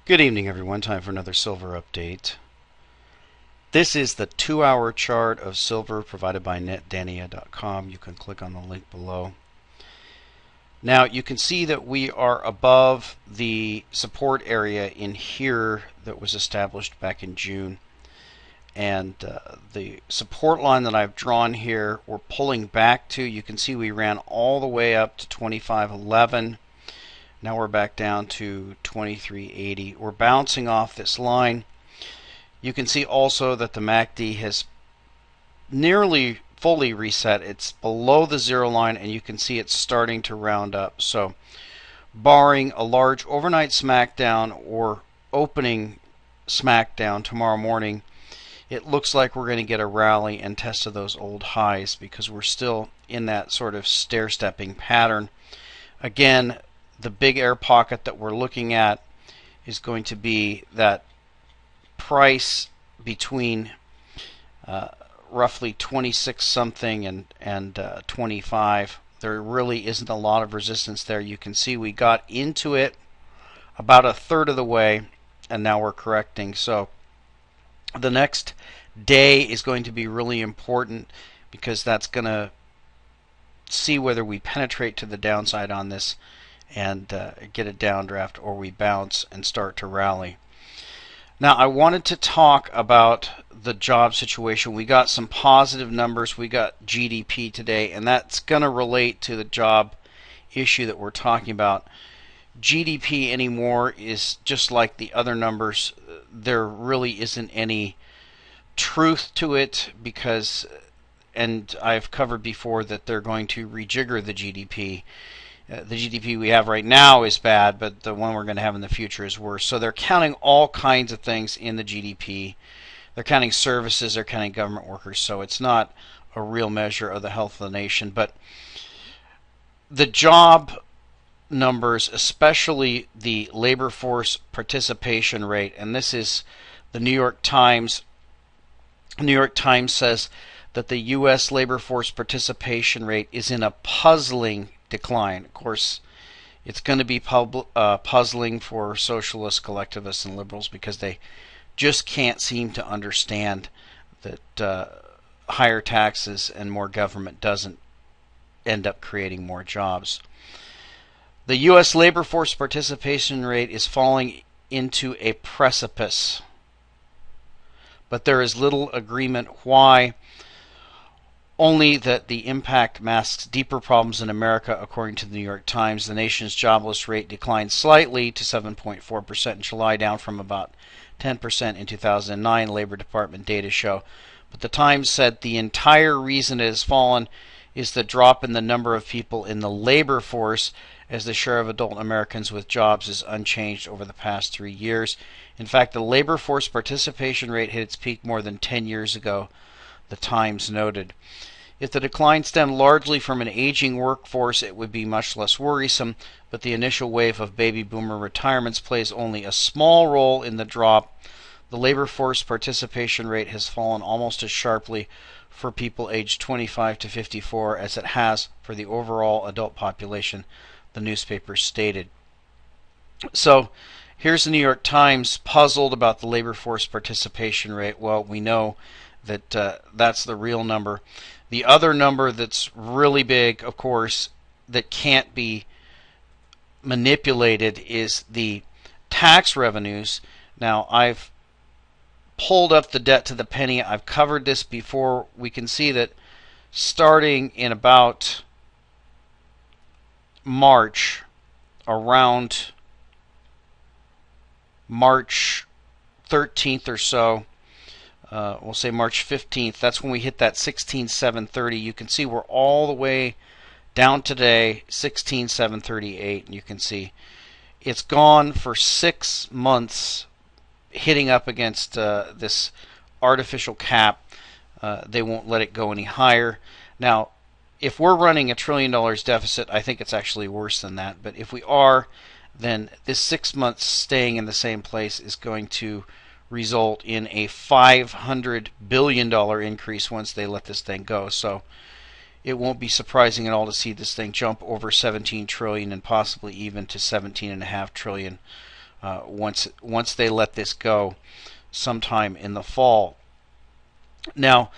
Good evening, everyone. Time for another silver update. This is the 2-hour chart of silver provided by netdania.com. You can click on the link below. Now you can see that we are above the support area in here that was established back in June. And the support line that I've drawn here, we're pulling back to. You can see we ran all the way up to 25.11. Now we're back down to 23.80. We're bouncing off this line. You can see also that the MACD has nearly fully reset. It's below the zero line, and you can see it's starting to round up. So barring a large overnight smackdown or opening smackdown tomorrow morning, it looks like we're going to get a rally and test of those old highs because we're still in that sort of stair-stepping pattern. Again, the big air pocket that we're looking at is going to be that price between roughly 26 something and 25. There really isn't a lot of resistance there. You can see we got into it about a third of the way, and now we're correcting. So the next day is going to be really important because that's going to see whether we penetrate to the downside on this and get a downdraft, or we bounce and start to rally. Now I wanted to talk about the job situation. We got some positive numbers. We got GDP today, and that's going to relate to the job issue that we're talking about. GDP anymore is just like the other numbers. There really isn't any truth to it because, and I've covered before, that they're going to rejigger the GDP. The GDP we have right now is bad, but the one we're going to have in the future is worse. So they're counting all kinds of things in the GDP. They're counting services, they're counting government workers, so it's not a real measure of the health of the nation. But the job numbers, especially the labor force participation rate, and this is the New York Times. New York Times says that the U.S. labor force participation rate is in a puzzling decline. Of course, it's going to be puzzling for socialists, collectivists, and liberals because they just can't seem to understand that higher taxes and more government doesn't end up creating more jobs. The U.S. labor force participation rate is falling into a precipice, but there is little agreement why. Only that the impact masks deeper problems in America, according to the New York Times. The nation's jobless rate declined slightly to 7.4% in July, down from about 10% in 2009, Labor Department data show. But the Times said the entire reason it has fallen is the drop in the number of people in the labor force, as the share of adult Americans with jobs is unchanged over the past 3 years. In fact, the labor force participation rate hit its peak more than 10 years ago, the Times noted. If the decline stemmed largely from an aging workforce, it would be much less worrisome, but the initial wave of baby boomer retirements plays only a small role in the drop. The labor force participation rate has fallen almost as sharply for people aged 25 to 54 as it has for the overall adult population, the newspaper stated. So here's the New York Times puzzled about the labor force participation rate. Well, we know that that's the real number. The other number that's really big, of course, that can't be manipulated is the tax revenues. Now, I've pulled up the debt to the penny. I've covered this before. We can see that starting in about March, around March 13th or so, we'll say March 15th, that's when we hit that 16,730. You can see we're all the way down today, 16,738, and you can see it's gone for 6 months, hitting up against this artificial cap. They won't let it go any higher. Now, if we're running $1 trillion deficit, I think it's actually worse than that, but if we are, then this 6 months staying in the same place is going to result in a $500 billion increase once they let this thing go. So it won't be surprising at all to see this thing jump over 17 trillion and possibly even to 17.5 trillion once they let this go sometime in the fall. Now,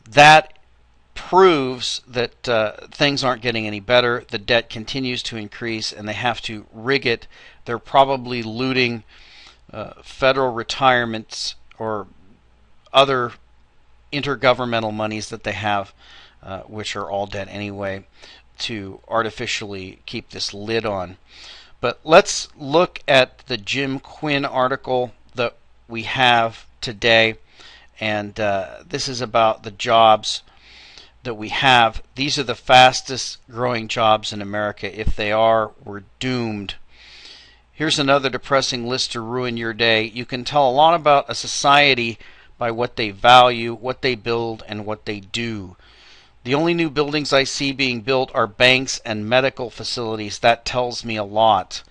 that proves that things aren't getting any better. The debt continues to increase, and they have to rig it. They're probably looting federal retirements or other intergovernmental monies that they have, which are all debt anyway, to artificially keep this lid on. But let's look at the Jim Quinn article that we have today, and this is about the jobs that we have. These are the fastest growing jobs in America. If they are, we're doomed. Here's another depressing list to ruin your day. You can tell a lot about a society by what they value, what they build, and what they do. The only new buildings I see being built are banks and medical facilities. That tells me a lot.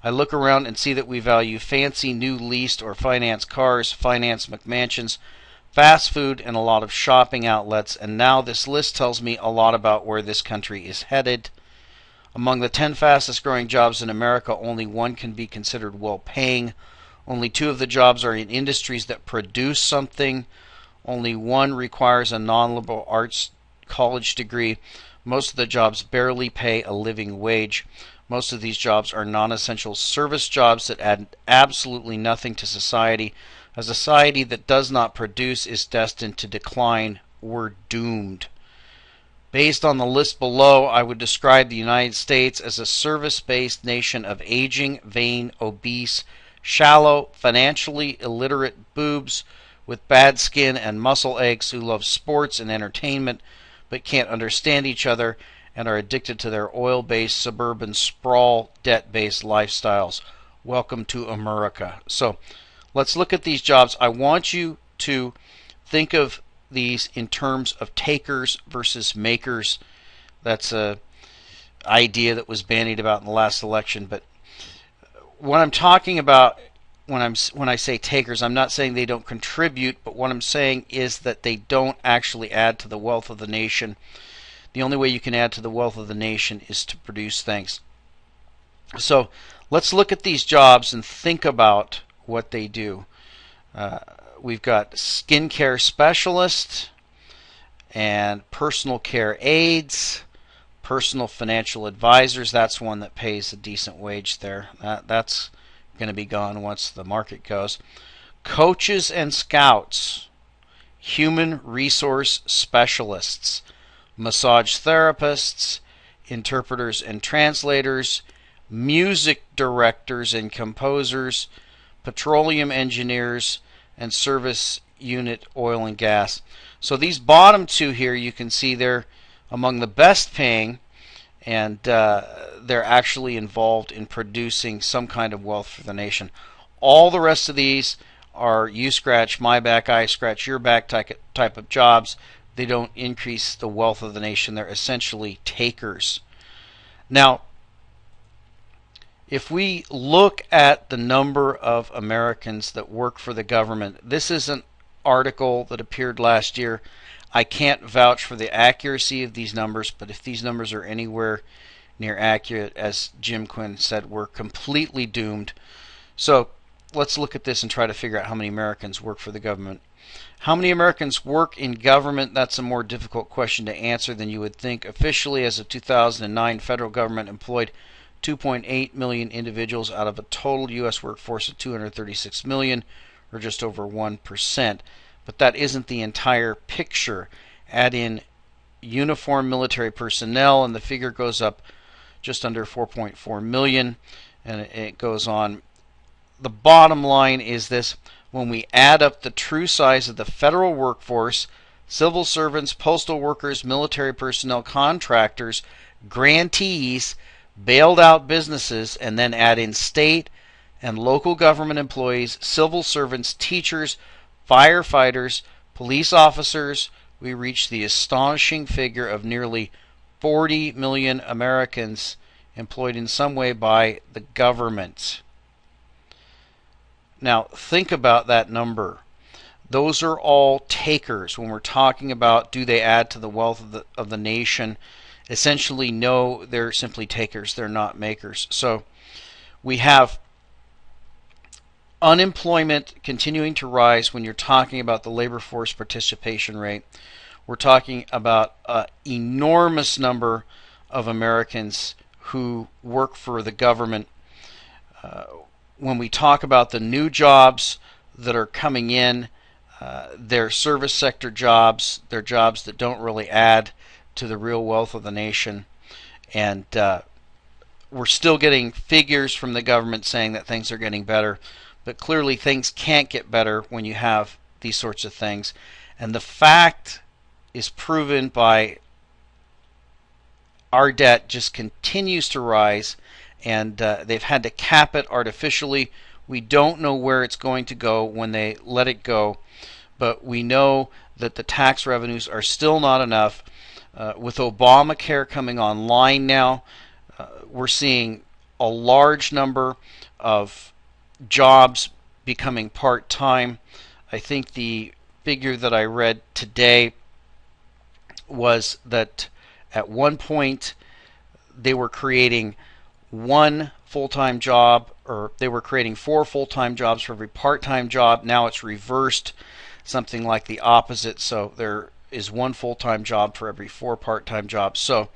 I look around and see that we value fancy new leased or financed cars, financed McMansions, fast food, and a lot of shopping outlets. And now this list tells me a lot about where this country is headed. Among the 10 fastest growing jobs in America, only one can be considered well paying. Only 2 of the jobs are in industries that produce something. Only 1 requires a non-liberal arts college degree. Most of the jobs barely pay a living wage. Most of these jobs are non-essential service jobs that add absolutely nothing to society. A society that does not produce is destined to decline. We're doomed. Based on the list below, I would describe the United States as a service-based nation of aging, vain, obese, shallow, financially illiterate boobs with bad skin and muscle aches who love sports and entertainment but can't understand each other and are addicted to their oil-based, suburban, sprawl, debt-based lifestyles. Welcome to America. So let's look at these jobs. I want you to think of these in terms of takers versus makers. That's a idea that was bandied about in the last election. But what I'm talking about when I say takers, I'm not saying they don't contribute, but what I'm saying is that they don't actually add to the wealth of the nation. The only way you can add to the wealth of the nation is to produce things. So let's look at these jobs and think about what they do. We've got skincare specialist and personal care aides, personal financial advisors. That's one that pays a decent wage there. That's going to be gone once the market goes. Coaches and scouts, human resource specialists, massage therapists, interpreters and translators, music directors and composers, petroleum engineers, and service unit oil and gas. So these bottom 2 here, you can see they're among the best paying, and they're actually involved in producing some kind of wealth for the nation. All the rest of these are you scratch my back, I scratch your back type of jobs. They don't increase the wealth of the nation. They're essentially takers. Now, if we look at the number of Americans that work for the government, this is an article that appeared last year. I can't vouch for the accuracy of these numbers, but if these numbers are anywhere near accurate, as Jim Quinn said, we're completely doomed. So let's look at this and try to figure out how many Americans work for the government. How many Americans work in government? That's a more difficult question to answer than you would think. Officially, as of 2009, federal government employed 2.8 million individuals out of a total U.S. workforce of 236 million, or just over 1%. But that isn't the entire picture. Add in uniformed military personnel, and the figure goes up just under 4.4 million, and it goes on. The bottom line is this: when we add up the true size of the federal workforce, civil servants, postal workers, military personnel, contractors, grantees, bailed out businesses, and then add in state and local government employees, civil servants, teachers, firefighters, police officers, we reach the astonishing figure of nearly 40 million Americans employed in some way by the government. Now, think about that number. Those are all takers. When we're talking about do they add to the wealth of the nation, essentially no, they're simply takers. They're not makers. So we have unemployment continuing to rise. When you're talking about the labor force participation rate, we're talking about an enormous number of Americans who work for the government. When we talk about the new jobs that are coming in, they're service sector jobs. They're jobs that don't really add to the real wealth of the nation. And we're still getting figures from the government saying that things are getting better. But clearly things can't get better when you have these sorts of things. And the fact is proven by our debt just continues to rise, and they've had to cap it artificially. We don't know where it's going to go when they let it go, but we know that the tax revenues are still not enough. With Obamacare coming online now, we're seeing a large number of jobs becoming part-time. I think the figure that I read today was that at one point they were creating one full-time job, or they were creating 4 full-time jobs for every part-time job. Now it's reversed, something like the opposite. So there is 1 full-time job for every 4 part-time jobs. So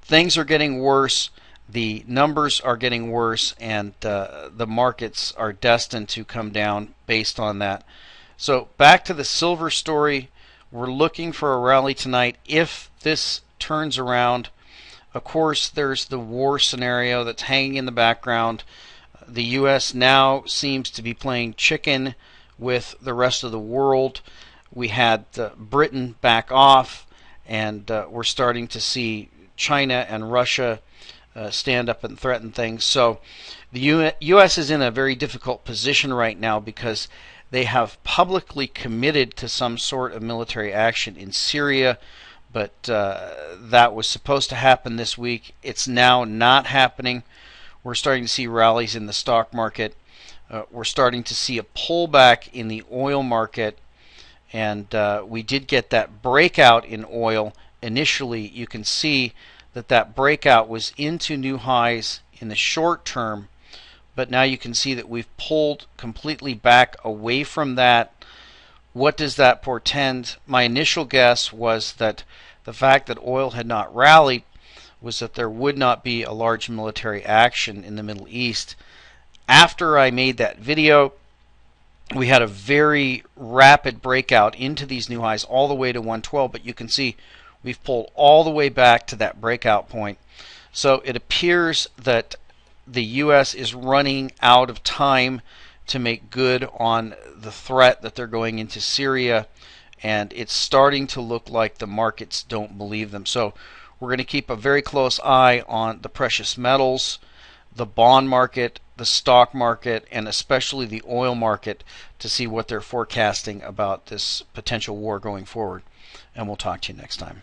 things are getting worse. The numbers are getting worse, and the markets are destined to come down based on that. So back to the silver story. We're looking for a rally tonight if this turns around. Of course, there's the war scenario that's hanging in the background. The U.S. now seems to be playing chicken with the rest of the world. We had Britain back off, and we're starting to see China and Russia stand up and threaten things. So the U.S. is in a very difficult position right now because they have publicly committed to some sort of military action in Syria, but that was supposed to happen this week. It's now not happening. We're starting to see rallies in the stock market. We're starting to see a pullback in the oil market, and we did get that breakout in oil. Initially, you can see that that breakout was into new highs in the short term, but now you can see that we've pulled completely back away from that. What does that portend? My initial guess was that the fact that oil had not rallied was that there would not be a large military action in the Middle East. After I made that video, we had a very rapid breakout into these new highs all the way to 112, but you can see we've pulled all the way back to that breakout point. So it appears that the U.S. is running out of time to make good on the threat that they're going into Syria, and it's starting to look like the markets don't believe them. So we're going to keep a very close eye on the precious metals, the bond market, the stock market, and especially the oil market to see what they're forecasting about this potential war going forward. And we'll talk to you next time.